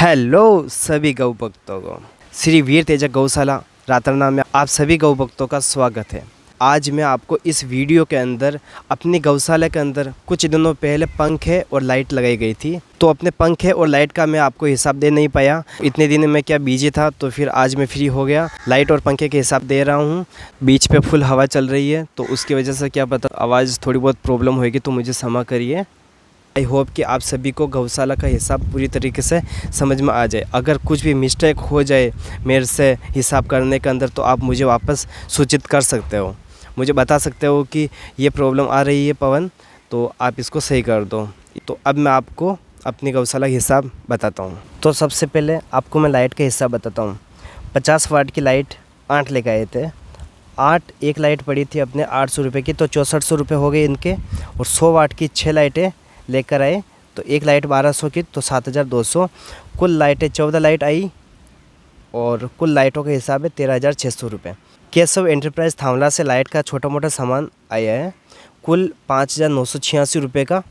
Hello सभी गौ भक्तों को, श्री वीर तेजा गौशाला रातरना में आप सभी गौ भक्तों का स्वागत है। आज मैं आपको इस वीडियो के अंदर अपनी गौशाला के अंदर कुछ दिनों पहले पंखे और लाइट लगाई गई थी, तो अपने पंखे और लाइट का मैं आपको हिसाब दे नहीं पाया। इतने दिन मैं क्या बिजी था, तो फिर आज मैं फ्री हो गया, लाइट और पंखे के हिसाब दे रहा हूँ। बीच पे फुल हवा चल रही है, तो उसकी वजह से क्या पता आवाज़ थोड़ी बहुत प्रॉब्लम होगी, तो मुझे क्षमा करिए। आई होप कि आप सभी को गौशाला का हिसाब पूरी तरीके से समझ में आ जाए। अगर कुछ भी मिस्टेक हो जाए मेरे से हिसाब करने के अंदर, तो आप मुझे वापस सूचित कर सकते हो, मुझे बता सकते हो कि ये प्रॉब्लम आ रही है पवन, तो आप इसको सही कर दो। तो अब मैं आपको अपनी गौशाला का हिसाब बताता हूँ। तो सबसे पहले आपको मैं लाइट का हिसाब बताता हूँ। 50 वाट की लाइट 8 लेकर आए थे। 8 एक लाइट पड़ी थी अपने 800 रुपये की, तो 6400 रुपये हो गए इनके। और 100 वाट की 6 लाइटें लेकर आए, तो एक लाइट 1200 की, तो 7200। कुल लाइटें 14 लाइट आई और कुल लाइटों का हिसाब है 13600 रुपये। केशव एंटरप्राइज थावला से लाइट का छोटा मोटा सामान आया है। कुल 5986 रुपये का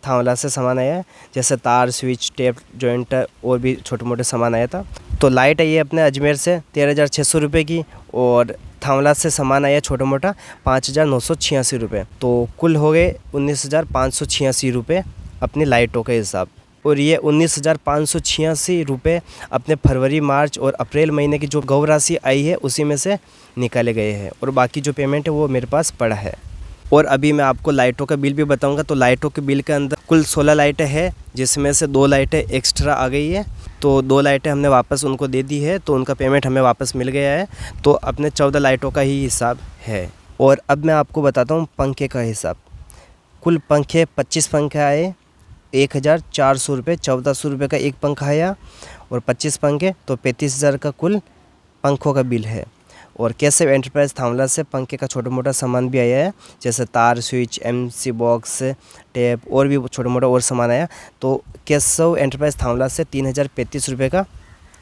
थावला से सामान आया है, जैसे तार, स्विच, टेप, जॉइंट और भी छोटे मोटे सामान आया था। तो लाइट आई है अपने अजमेर से 13600 रुपये की, और थावला से सामान आया छोटा मोटा 5986 रुपये। तो कुल हो गए 19586 रुपये अपनी लाइटों का हिसाब। और ये 19586 रुपये अपने फरवरी, मार्च और अप्रैल महीने की जो गौ राशि आई है उसी में से निकाले गए हैं, और बाकी जो पेमेंट है वो मेरे पास पड़ा है। और अभी मैं आपको लाइटों का बिल भी बताऊंगा। तो लाइटों के बिल के अंदर कुल 16 लाइटें हैं, जिसमें से 2 लाइटें एक्स्ट्रा आ गई है, तो 2 लाइटें हमने वापस उनको दे दी है, तो उनका पेमेंट हमें वापस मिल गया है। तो अपने 14 लाइटों का ही हिसाब है। और अब मैं आपको बताता हूँ पंखे का हिसाब। कुल पंखे 25 पंखे आए, 1400 रुपये, 1400 रुपये का एक पंखा आया, और 25 पंखे, तो 35,000 का कुल पंखों का बिल है। और केशव एंटरप्राइज थावला से पंखे का छोटा मोटा सामान भी आया है, जैसे तार, स्विच, MC बॉक्स, टेप और भी छोटा मोटा और सामान आया। तो केशव एंटरप्राइज थावला से 3035 रुपये का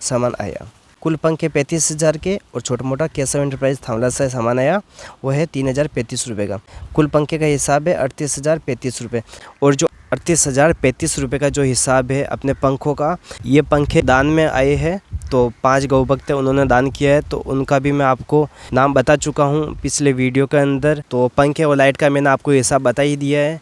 सामान आया। कुल पंखे 35,000 के, और छोटा मोटा केशव एंटरप्राइज थावला से सामान आया वो है 3035 रुपये का। कुल पंखे का हिसाब है 38,035 रुपये। और जो 38,035 रुपये का जो हिसाब है अपने पंखों का, ये पंखे दान में आए हैं। तो 5 गौ भक्त उन्होंने दान किया है, तो उनका भी मैं आपको नाम बता चुका हूँ पिछले वीडियो के अंदर। तो पंखे और लाइट का मैंने आपको हिसाब बता ही दिया है।